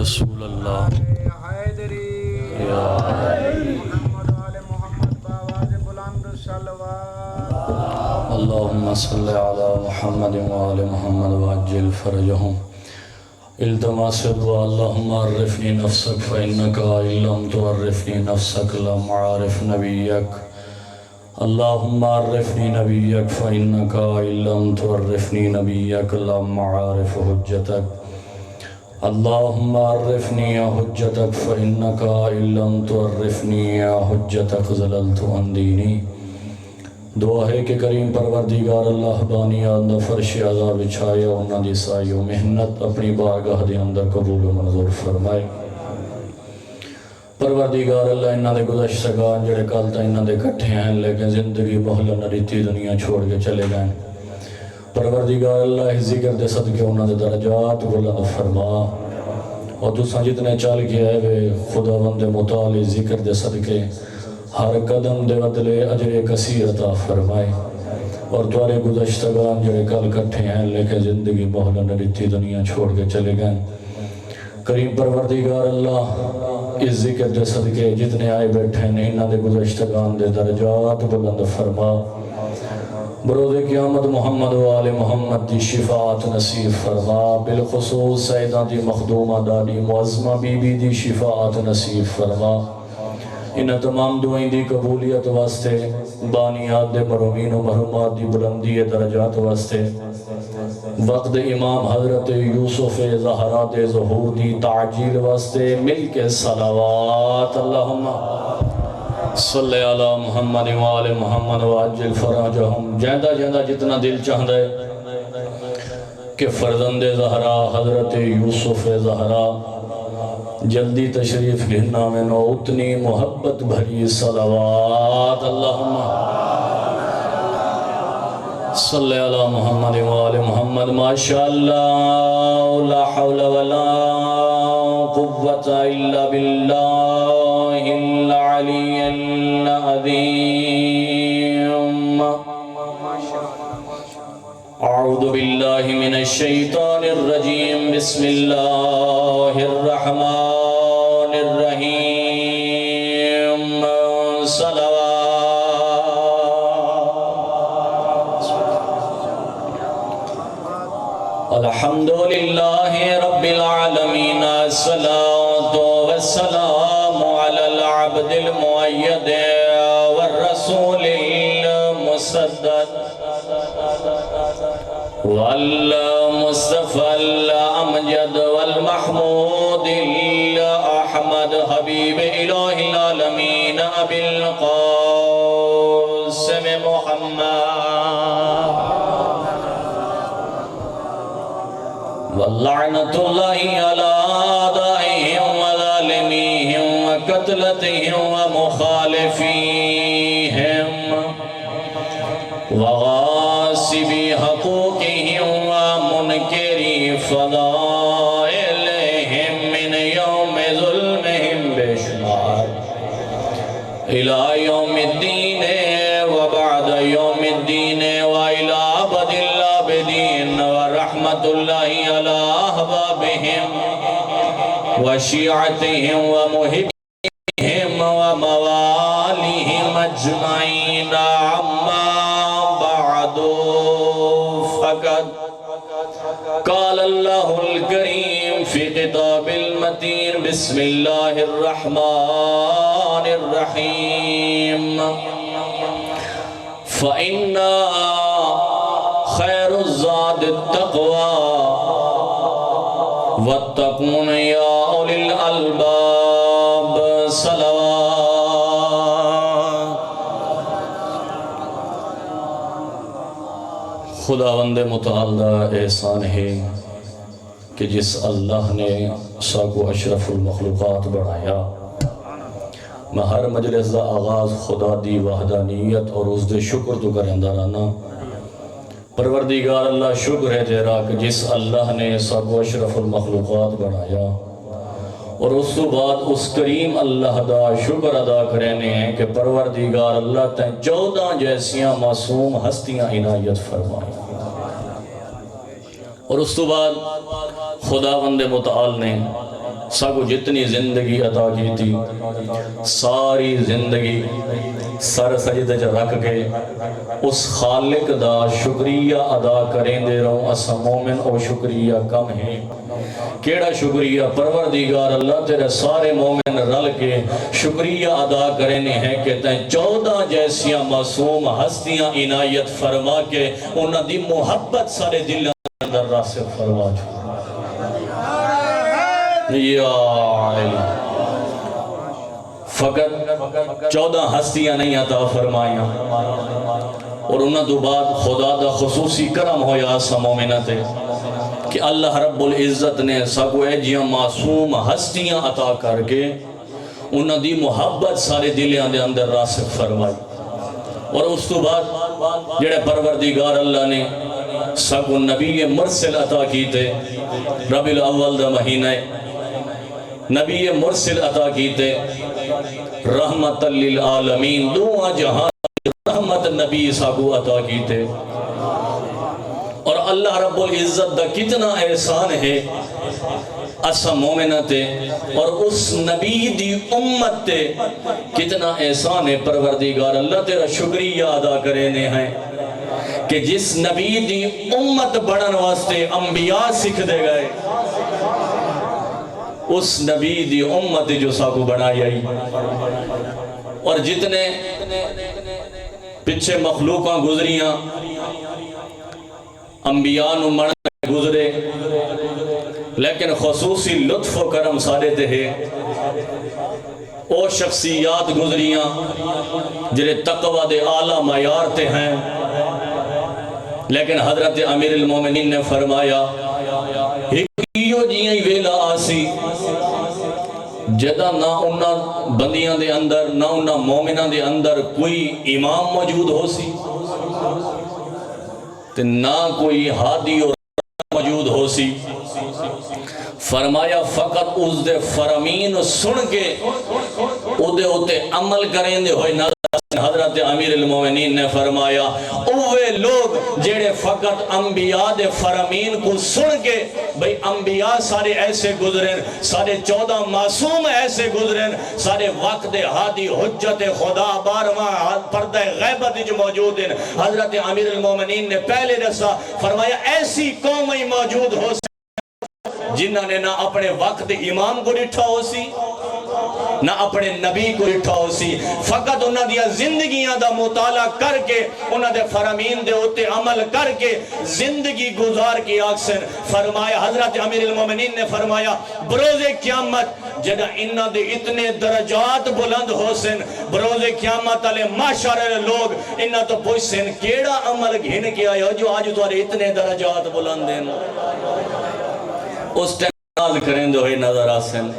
رسول اللہ یا اللہم صلی علی محمد وآل محمد وعجل فرجہم التماس دعا اللہم عرفنی نفسک فإنکا لم تعرفنی نفسک لم عارف نبیک اللہم عرفنی نبیک فإنکا لم تعرفنی نبیک لم عارف حجتک اللہم عرفنی حجتک فإنکا لم تعرفنی حجتک ظللت عن دینی۔ دعا ہے کہ کریم پروردگار اللہ بانیات دا فرش عذاب بچھایا انہاں دی سائی و محنت اپنی بارگاہ دے اندر قبول و منظور فرمائے۔ پروردگار اللہ انہاں دے گزشتگان جڑے کل تا انہاں دے کٹھے ہیں لیکن زندگی بہلا نریتی دنیا چھوڑ کے چلے گئے۔ پروردگار اللہ ذکر دے صدقے انہاں دے درجات بلند فرما اور تساں جتنے چل کے آئے وے خدا بند متعالی ذکر دے صدقے ہر قدم دے بدلے اجر کثیر عطا فرمائے اور تمہارے گزشتگان جڑے کل کٹھے ہیں لیکن زندگی بہلا نریتی دنیا چھوڑ کے چلے گئے۔ کریم پروردگار اللہ اس ذکر دے صدقے جتنے آئے بیٹھے ہیں انہاں دے گزشتگان دے درجات بلند فرما، بروز قیامت محمد و آل محمد دی شفاعت نصیب فرما، بالخصوص سیدہ دی مخدومہ دادی معظمہ بی بی دی شفاعت نصیب فرما۔ انہاں تمام دعائیں دی قبولیت واسطے بانیات دے مرحومین و مرحومات دی بلندی درجات واسطے وقت امام حضرت یوسف زہرا دے ظہور دی تعجیل واسطے مل کے صلوات اللہم صلی علی محمد وآل محمد وعجل فرجہم۔ جیندہ جیندہ جتنا دل چاہتا ہے کہ فرزند زہرا حضرت یوسف زہرا جلدی تشریف گھرنا میں نو اتنی محبت بھری صلوات اللہم صلی علی محمد وآل محمد۔ ماشاءاللہ لا حول ولا قوة الا باللہ العلی العظیم۔ اعوذ باللہ من الشیطان الرجیم، بسم اللہ الرحمن الرحیم۔ صلوات الحمدللہ رب العالمین، الصلاة والسلام علی العبد المؤید والرسول المصدق والمصطفى الأمجد والمحمود الأحمد حبيب إله العالمين أبي القاسم محمد واللعنة الله على أعدائهم وظالميهم وقتلتهم ومخالفيهم وغاصبي حقوقهم ومنكري فضائلهم من يوم ظلمهم بشمار إلى يوم الدين وبعد يوم الدين وإلى أبد الآبدين ورحمة الله على أحبابهم وشيعتهم ومحبهم ومواليهم أجمعين عما بعد فقد قال الله الكريم في كتاب المتين بسم الله الرحمن الرحيم فإن خير الزاد التقوى واتقون يا أولي الألباب صلوات۔ خداوند متعال احسان ہے کہ جس اللہ نے ساکو اشرف المخلوقات بڑھایا، میں ہر مجلس دا آغاز خدا دی وحدانیت اور اس دے شکر تو کرندہ رہنا۔ پروردگار اللہ شکر ہے تیرا کہ جس اللہ نے ساکو اشرف المخلوقات بڑھایا، اور اس تو بعد اس کریم اللہ دا شکر ادا کرنے ہیں کہ پروردگار اللہ تین 14 جیسیاں معصوم ہستیاں عنایت فرمائیں، اور اس تو بعد خداوند متعال نے ساکو جتنی زندگی عطا کی تھی ساری زندگی سر سجدے چ رکھ کے اس خالق دا شکریہ ادا کریں دے رہوں اسا مومن او شکریہ کم ہے کیڑا شکریہ پروردگار اللہ تیرے سارے مومن رل کے شکریہ ادا کرنے ہیں کہ تین 14 جیسیاں معصوم ہستیاں عنایت فرما کے انہاں دی محبت سارے دل اندر راسخ فرما چھو یا علی فقط 14 ہستیاں نہیں عطا فرمائیاں اور انہاں تو بعد خدا دا خصوصی کرم ہویا سا مومنتے کہ اللہ رب العزت نے ساکو ایجیاں معصوم ہستیاں عطا کر کے انہاں دی محبت سارے دلیاں دے اندر راسخ فرمائی اور اس تو بعد جڑے پروردگار اللہ نے ساکو نبی مرسل عطا کیتے ربیع الاول دا مہینہ نبی مرسل عطا کیتے رحمت للعالمین دعا جہاں رحمت نبی ساکو عطا کیتے اور اللہ رب العزت دا کتنا احسان ہے اسا مومنتے اور اس نبی دی امت تے کتنا احسان ہے پروردگار اللہ تیرا شکریہ ادا کرنے ہیں کہ جس نبی دی امت بڑھن واسطے انبیاء سکھ دے گئے اس نبی دی امت جو ساکو بنائی آئی اور جتنے پچھے مخلوقاں گزریاں انبیاء نو مرن گزرے لیکن خصوصی لطف و کرم سارے تے ہیں او شخصیات گزریاں جنہیں تقوی دے اعلیٰ معیار تے ہیں لیکن حضرت امیر المومنین نے فرمایا ہکیو جیاں ہی ویلا آسی جدہ نہ انہاں بندیاں دے اندر نہ انہاں مومناں دے اندر کوئی امام موجود ہو سی تے نہ کوئی ہادی اور موجود ہو سی فرمایا فقط اس دے فرامین سن کے او دے ہوتے عمل کریں دے ہوئے نظر حضرت امیر المومنین نے فرمایا اوے لوگ جڑے فقط انبیاء دے فرامین کو سن کے بھئی انبیاء سارے ایسے گزریں سارے 14 معصوم ایسے گزریں سارے وقت ہادی حجت خدا بارواں پردہ غیبت جو موجود ہیں حضرت امیر المومنین نے پہلے رسا فرمایا ایسی قوم ہی موجود ہو جنہاں نے نہ اپنے وقت امام کو ڈٹھا ہو سی نہ اپنے نبی کو اٹھا ہو سی فقط انہاں دیا زندگیاں دا مطالعہ کر کے انہاں دے فرامین دے ہوتے عمل کر کے زندگی گزار کی آکسن فرمایا حضرت امیر المومنین نے فرمایا بروز قیامت جدہ انہاں دے اتنے درجات بلند ہو سن بروز قیامت علی معاشر لوگ انہاں تو پوچھ سن کیڑا عمل گھن کے آیا جو آج توارے اتنے درجات بلند ہیں اس ٹائم کریں دو ہی نظر آسن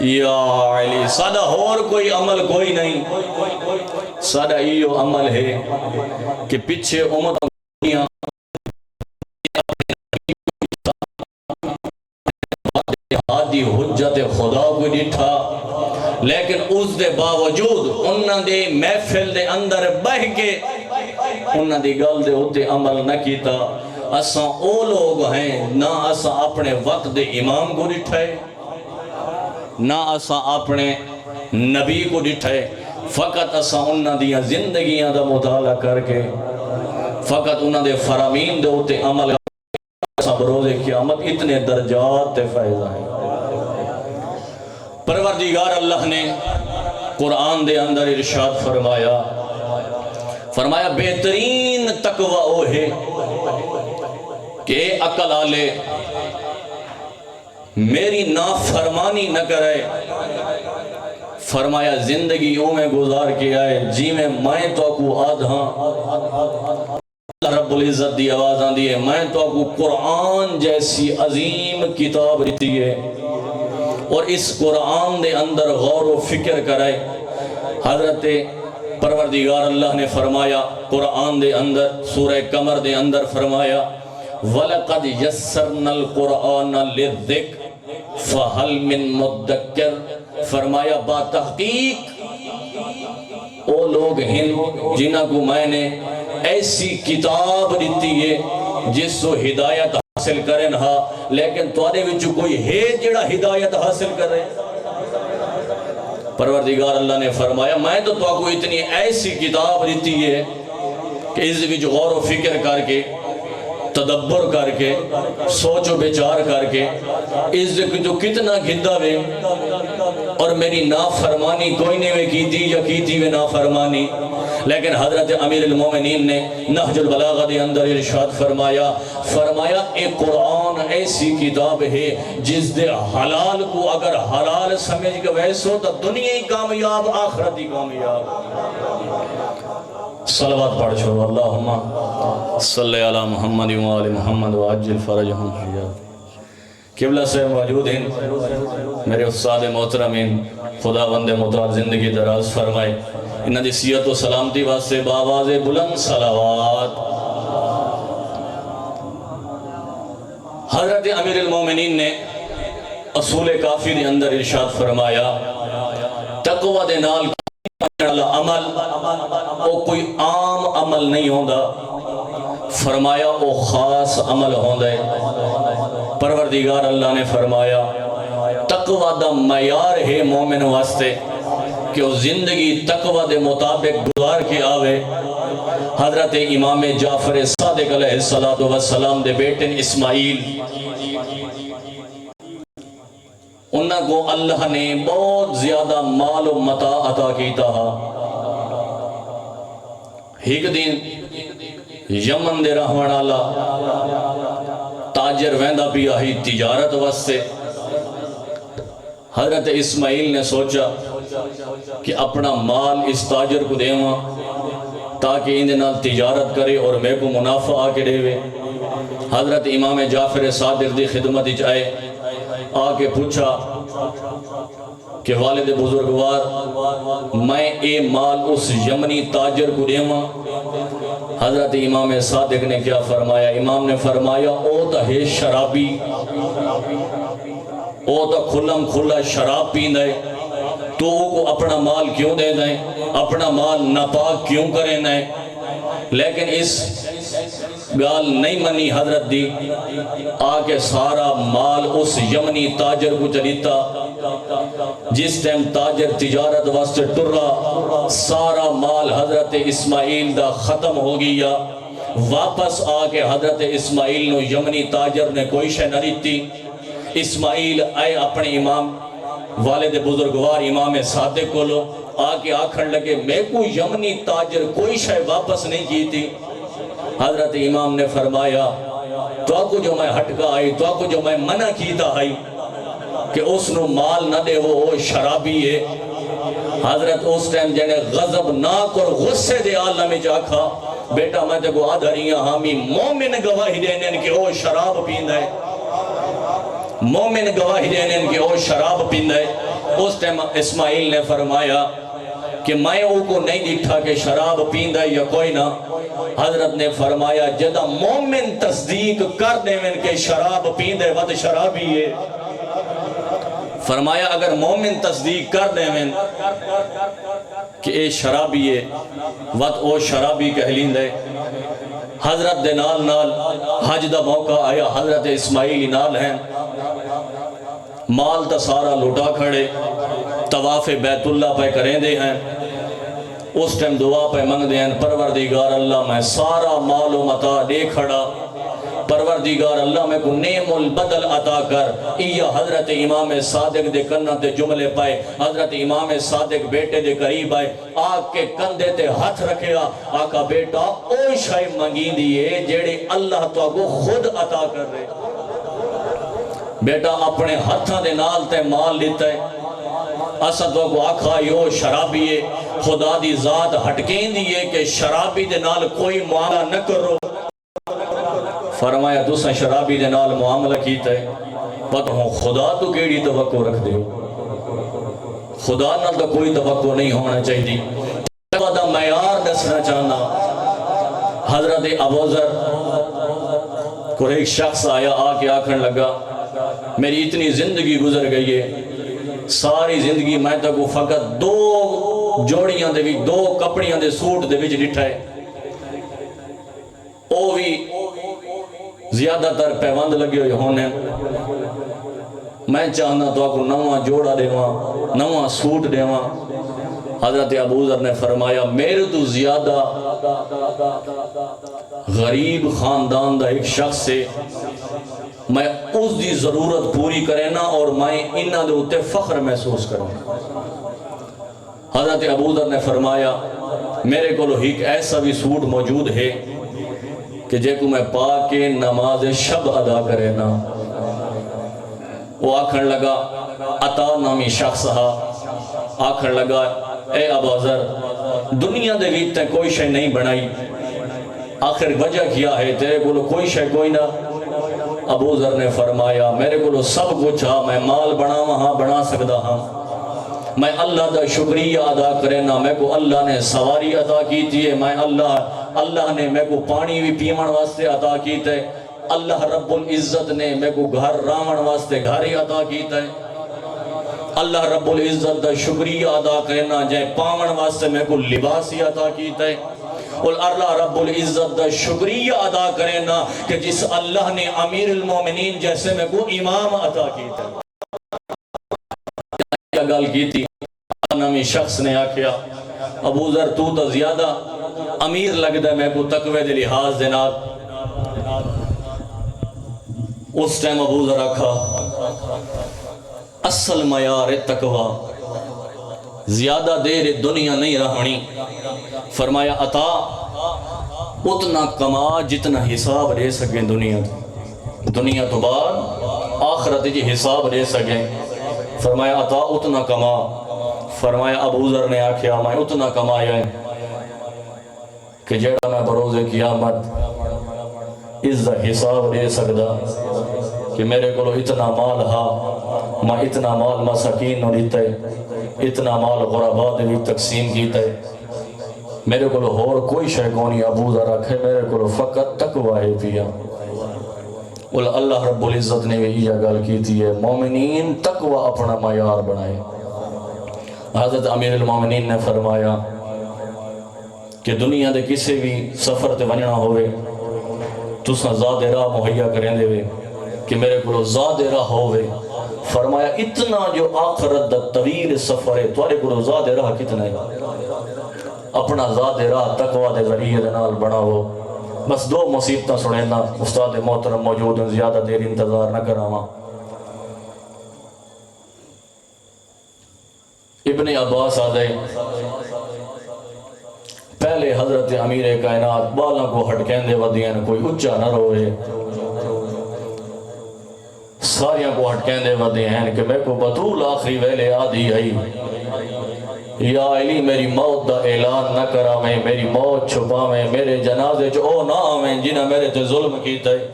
یا علی سادہ اور کوئی عمل کوئی نہیں سادہ ایو عمل ہے کہ پچھے امت ہادی حجت خدا کو ڈٹھا لیکن اس دے باوجود انہاں دے محفل دے اندر بہ کے انہاں دی گل دے ہوتے عمل نہ کیتا اساں او لوگ ہیں نہ اساں اپنے وقت دے امام کو ڈٹھائے نہ اساں اپنے نبی کو ڈٹھائے فقط اساں انہاں دیا زندگیاں دا مطالعہ کر کے فقط انہاں دے فرامین دے ہوتے عمل اساں بروز قیامت اتنے درجات تے فائدہ ہیں پروردگار اللہ نے قرآن دے اندر ارشاد فرمایا بہترین تقوی او ہے کہ عقل آلے میری نافرمانی نہ کرے فرمایا زندگی او میں گزار کے آئے جی میں تو کو آدھاں اللہ رب العزت دی آواز آن دی ہے میں تو کو قرآن جیسی عظیم کتاب رہتی ہے اور اس قرآن دے اندر غور و فکر کرائے حضرت پروردگار اللہ نے فرمایا قرآن دے اندر سورہ قمر دے اندر فرمایا وَلَقَدْ يَسَّرْنَا الْقُرْآنَ لِلذِّكْرِ فَهَلْ مِن مُدَّكِّرٍ فرمایا با تحقیق او لوگ ہیں جنہاں کو میں نے ایسی کتاب دیتی ہے جس کو ہدایت حاصل کریں ہاں لیکن تواڈے وچ کوئی ہے جڑا ہدایت حاصل کرے؟ پروردگار اللہ نے فرمایا میں تو کو اتنی ایسی کتاب دیتی ہے کہ اس وچ غور و فکر کر کے تدبر کر کے سوچ و بچار کر کے اس جو کتنا گھدہ وے اور میری نافرمانی کوئی نہیں وے کیتی یا کیتی وے نافرمانی، لیکن حضرت امیر المومنین نے نہج البلاغہ دے اندر ارشاد فرمایا ایک قرآن ایسی کتاب ہے جس دے حلال کو اگر حلال سمجھ کے ویسو تو دنیا ہی کامیاب آخرت ہی کامیاب۔ صلوات پڑھ چھو اللہم صلی علی محمد و آل محمد و عجل فرجہم قبلہ سے موجود ہیں میرے استاد محترمین، خدا بند مطاع زندگی دراز فرمائے، انہاں دی صحت و سلامتی واسطے بآواز بلند صلوات۔ حضرت امیر المومنین نے اصول کافی دے اندر ارشاد فرمایا تقوی دے نال عمل او کوئی عام عمل نہیں ہوندا، فرمایا او خاص عمل ہوندا ہے۔ پروردگار اللہ نے فرمایا تقوی دا معیار ہے مومن واسطے کہ وہ زندگی تقوی دے مطابق گزار کے آوے۔ حضرت امام جعفر صادق علیہ السلام دے بیٹن اسماعیل انہاں کو اللہ نے بہت زیادہ مال و متاع عطا کیتا ہا۔ ایک دن یمن دے رہوان والا تاجر ویندا پیا ہی تجارت واسطے، حضرت اسماعیل نے سوچا کہ اپنا مال اس تاجر کو دیواں تاکہ اندے نال تجارت کرے اور میں کو منافع آ کے دے وے۔ حضرت امام جعفر صادق دی خدمت آئے، آ کے پوچھا کہ والد بزرگوار میں اے مال اس یمنی تاجر کو دیواں؟ حضرت امام صادق نے کیا فرمایا؟ امام نے فرمایا او تا ہے شرابی، او تا کھلم کھلا شراب پیندہ ہے، تو وہ کو اپنا مال کیوں دے دیں، اپنا مال ناپاک کیوں کریں دیں؟ لیکن اس گال نہیں منی حضرت دی، آکے سارا مال اس یمنی تاجر کو چلیتا۔ جس ٹائم تاجر تجارت واسطے ٹرا سارا مال حضرت اسماعیل دا ختم ہو گیا۔ واپس آکے حضرت اسماعیل نو یمنی تاجر نے کوئی شے نہ دیتی۔ اسماعیل آئے اپنے امام والد بزرگوار امام صادق کو لو، آکے آکھن لگے میں کو یمنی تاجر کوئی شے واپس نہیں کی تھی۔ حضرت امام نے فرمایا تو کو جو میں ہٹکا آئی، تو کو جو میں منع کیتا آئی کہ اس نو مال نہ دے وہ شرابی ہے۔ حضرت اس ٹائم جنہیں غضب ناک اور غصے دے عالم میں جاکھا بیٹا میں تے کو آدھریاں ہامی مومن گواہی دینن کہ وہ شراب پیندہ ہے، مومن گواہی دینن کہ وہ شراب پیندہ ہے۔ اس ٹائم اسماعیل نے فرمایا کہ میں وہ کو نہیں دیکھا کہ شراب پیندہ ہے یا کوئی نہ۔ حضرت نے فرمایا جدہ مومن تصدیق کر دے من کہ شراب پیندہ ہے ود شرابی ہے۔ فرمایا اگر مومن تصدیق کر دے من کہ اے شرابی ہے ود او شرابی کہلین دے۔ حضرت دے نال نال حج دا موقع آیا، حضرت اسماعیلی نال ہیں، مال تا سارا لوٹا کھڑے، طواف بیت اللہ پہ کریں دے ہیں۔ اس ٹائم دعا پہ منگ دے ہیں پروردگار اللہ میں سارا مال و متاع دے کھڑا، پروردگار اللہ میں کو نعم البدل عطا کر۔ یہ حضرت امام صادق دے کنہ تے جملے پائے، حضرت امام صادق بیٹے دے قریب آئے، آگ کے کندھے تے ہاتھ رکھیا، آقا بیٹا او شائی منگی دیئے جیڑے اللہ تو کو خود عطا کر رہے۔ بیٹا اپنے ہاتھاں دے نال تے مال لیتا ہے، اسد کو آکھا یو شرابی ہے، خدا دی ذات ہٹکیں دیئے کہ شرابی دے نال کوئی معاملہ نہ کرو۔ فرمایا دوسرا شرابی دے نال معاملہ کیتا ہے، پتہ ہوں خدا تو کیڑی توقع رکھ دے، خدا نال تو کوئی توقع نہیں ہونا چاہیے۔ دا معیار دسنا چاہنا، حضرت ابوذر کو ایک شخص آیا آکے آکھن لگا میری اتنی زندگی گزر گئی ہے، ساری زندگی میں تک فقط دو جوڑیاں دے بھی دو کپڑیاں دے سوٹ دے بھی ڈٹھا ہے، او بھی زیادہ تر پیوند لگے ہوئے ہونے میں چاہنا تو آپ کو نواں جوڑا دیواں نواں سوٹ دیواں حضرت ابو ذر نے فرمایا میرے تو زیادہ غریب خاندان دا ایک شخص سے میں اس دی ضرورت پوری کرے نا اور میں انہاں دے اتے فخر محسوس کروں. حضرت ابو ذر نے فرمایا میرے کو ایک ایسا بھی سوٹ موجود ہے کہ جے کو میں پا کے نماز شب ادا کرے نا. وہ آکھن لگا عطا نامی شخص ہا آکھن لگا اے ابو ذر دنیا دے ویت تے کوئی شے نہیں بنائی آخر وجہ کیا ہے تیرے کو کوئی شے کوئی نہ. ابو ذر نے فرمایا میرے کو سب کچھ ہاں میں مال بنا وہاں بنا سکتا ہاں میں اللہ دا شکریہ ادا کرے نا میں کو اللہ نے سواری عطا کی تھی میں اللہ نے میں کو پانی بھی پیمن واسطے عطا کی تے اللہ رب العزت نے میں کو گھر رامن واسطے گھر ہی عطا کی تے اللہ رب العزت دا شکریہ ادا کرنا جائے پاون واسطے میں کو لباسی عطا کیتا ہے اور اللہ رب العزت دا شکریہ ادا کرنا کہ جس اللہ نے امیر المومنین جیسے میں کو امام عطا کیتا ہے. کیا گل کی تھی نامی شخص نے آکھیا ابو ذر تو تا زیادہ امیر لگ دے میں کو تقوی دے لحاظ دینار. اس ٹائم ابو ذر آکھا اصل معیار تقوی زیادہ دیر دنیا نہیں رہنی. فرمایا عطا اتنا کما جتنا حساب لے سکیں دنیا تو بعد آخرت جی حساب لے سکیں. فرمایا عطا اتنا کما. فرمایا ابو ذر نے آکھیا میں اتنا کمایا ہے کہ جیڑا میں بروز قیامت اس دا حساب لے سکدا کہ میرے کو اتنا مال ہا میں اتنا مال مساکین نو دیتا ہے اتنا مال غرباء دے بھی تقسیم کیتا ہے میرے کو اور کوئی شے کونی. ابو ذر رکھے میرے کو فقط تقوی ہے پیا. اللہ رب العزت نے بھی یہ گل کی تھی ہے مومنین تقوی اپنا معیار بنائے. حضرت امیر المومنین نے فرمایا کہ دنیا دے کسی بھی سفر تے ونجنا ہوئے تساں زاد راہ مہیا کریں دے کہ میرے کو زاد راہ ہوئے. فرمایا اتنا جو آخرت دا طویل سفر ہے تواڈے کو زاد راہ کتنا ہے اپنا زاد راہ تقوی دے ذریعے دے نال بناؤ. بس دو مصیبتاں سنینا استاد محترم موجود ہیں زیادہ دیر انتظار نہ کراواں. ابن عباس آدھے پہلے حضرت امیر کائنات بالاں کو ہٹکیں دے ودیاں کوئی اچھا نہ روئے ساریاں کو ہٹکیں دے ودی ہیں کہ میں کو بطول آخری ویلے آدھی ہے یا علی میری موت دا اعلان نہ کرا میں میری موت چھپا میں میرے جنازے جو او نہ آمیں جنہ میرے تے ظلم کیتا ہے.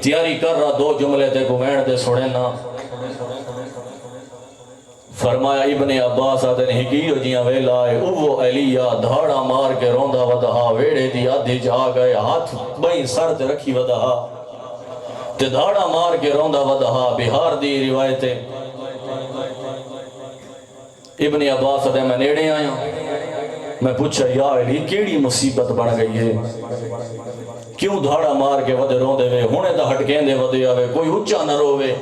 تیاری کر رہا دو جملے تے کو وین دے سڑے نا. فرمایا ابن عباس آدھے نہیں کی ہو جیاں ویلا ہے اوہ علیہ دھاڑا مار کے روندہ ودہا ویڑے دی آدھی جا گئے ہاتھ بھئی سر تے رکھی ودہا تے دھاڑا مار کے روندہ ودہا بہار دی روایت ابن عباس آدھے میں نیڑے آیا میں پوچھا یا علی کیڑی مصیبت بن گئی ہے کیوں دھاڑا مار کے ودے روندے وے ہونے دا ہٹکیں دے ودے آوے کوئی اچھا نہ روے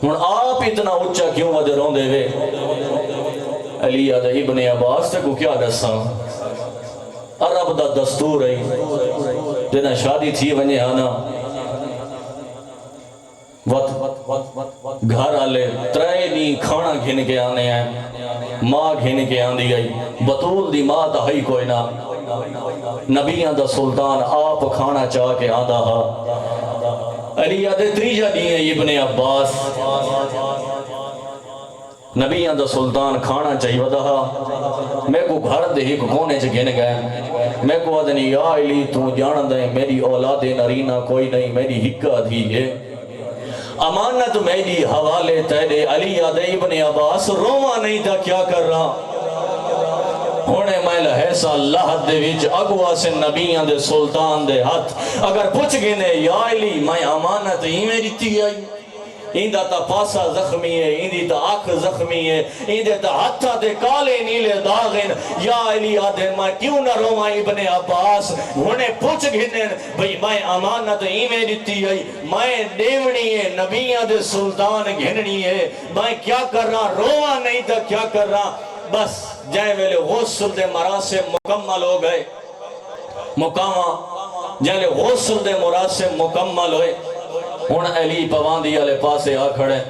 ہن آپ اتنا اچھا کیوں ودے روندے وے. علی آدھے ابن عباس تے کو کیا دساں عرب دا دستور ہے جنہ شادی تھی ونجے آنا گھر آلے ترے نہیں کھانا گھن کے آنے ہیں ماں گھن کے آندی آئی بطول دی ماں تا ہی کوئی نہ نبیان دا سلطان آپ کھانا چاہ کے آدھا ہا. علی آدھے تریجہ دیئے ابن عباس نبیان دا سلطان کھانا چاہی ودہا میں کو گھر دے ہی کونے چھ گھن گئے میں کو آدھنی یا علی تو جان دیں میری اولاد نرینا کوئی نہیں میری ہکا دھی ہے امانت میری حوالے تیرے. علی آدھے ابن عباس روما نہیں تھا کیا کر رہا ہونے میں لہیسا اللہ دے وچ اگوا سے نبیان دے سلطان دے ہاتھ اگر پوچھ گئے یا علی میں امانت ہی میری تھی آئی ایندہ تا پاسا زخمی ہے، ایندی تا آنکھ زخمی ہے، ایندے تا ہتھا دے کالے نیلے داغن، یا علی آدھن میں کیوں نہ روماں ابن عباس، انہیں پوچھ گھنن بھئی میں امانت ایمیں دیتی ہے، میں دیونی ہے، نبیان دے سلطان گھننی ہے، میں کیا کر رہا رواں نہیں تھا کیا کر رہا، بس جائے ویلے غسل دے مراسم مکمل ہو گئے، جائے غسل دے مراسم مکمل ہوئے، ہون علی پواندی علی پاسے آ کھڑے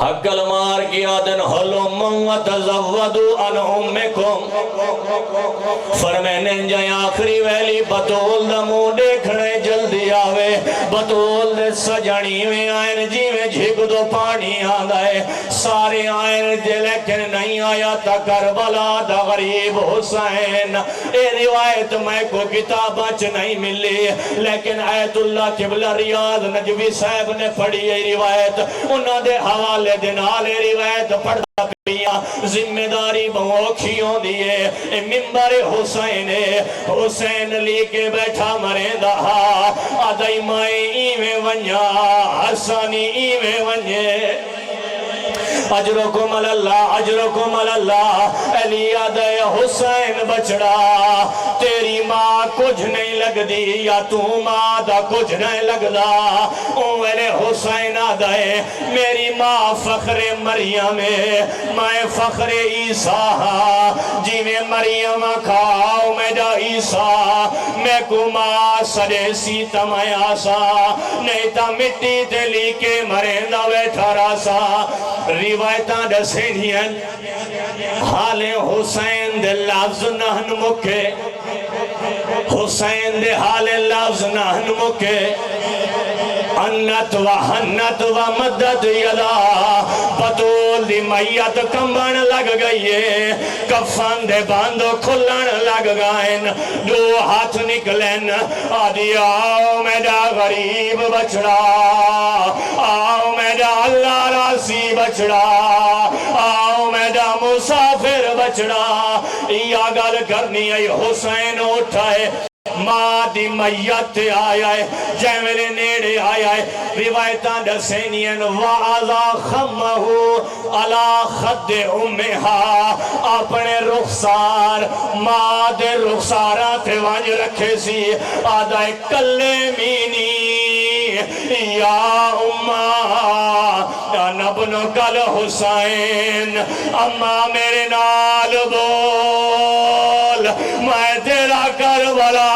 حقل مار کی آدن حلوم و تزودو ان امکم فرمینے جائیں آخری ویلی بطول دمو دیکھنے جلدی آوے بطول دے سجنی میں آئین جی میں جھگ دو پانی آدھائے سارے آئین جے لیکن نہیں آیا تا کربلا دا غریب حسین اے روایت میں کو کتاب اچ نہیں ملی لیکن آیت اللہ قبلہ ریاض نجوی صاحب نے پڑھی یہ روایت انہوں دے حوالے دنالے روایت پڑھتا پیا ذمہ داری بہوکھیوں دیئے ممبر حسین لی کے بیٹھا مرین دہا آدھائی مائی ایویں ونیا حسانی ایویں ونیے اجرکم اللہ اجرکم اللہ علی آدھے حسین بچڑا تیری ماں کچھ نہیں لگ دی یا تو ماں دا کچھ نہیں لگ دا اوہلے حسین آدھے میری ماں فخر مریم میں فخر عیسیٰ جی میں مریم کھاؤ میں دا عیسیٰ میں کو ماں سڑے سیتا میں آسا نہیں تا مٹی دلی کے مرندہ بیٹھا راسا روایتاں دسینین حال حسین دے لفظ نہن مکے حسین دے حال لفظ نہن مکے انت و حنت و مدد یدا بطول دی میت کمبن لگ گئیے کفن دے باندو کھلن لگ گائن دو ہاتھ نکلن آدھی آؤ میڈا غریب بچڑا آؤ میڈا اللہ راسی بچڑا آؤ میڈا مسافر بچڑا یا گل کرنی ہے حسین اٹھائے ماں دی میت آیا ہے جائے میرے نیڑے آیا ہے روایتاں دسینین وَعَذَا خَمَّهُ عَلَى خَدِّ اُمِّهَا اپنے رخسار ماں دے رخساراں تھے وانج رکھے سی آدھائے کلے مینی یا اماں یا نبنو کل حسین اماں میرے نال بول میں تیرا کربلا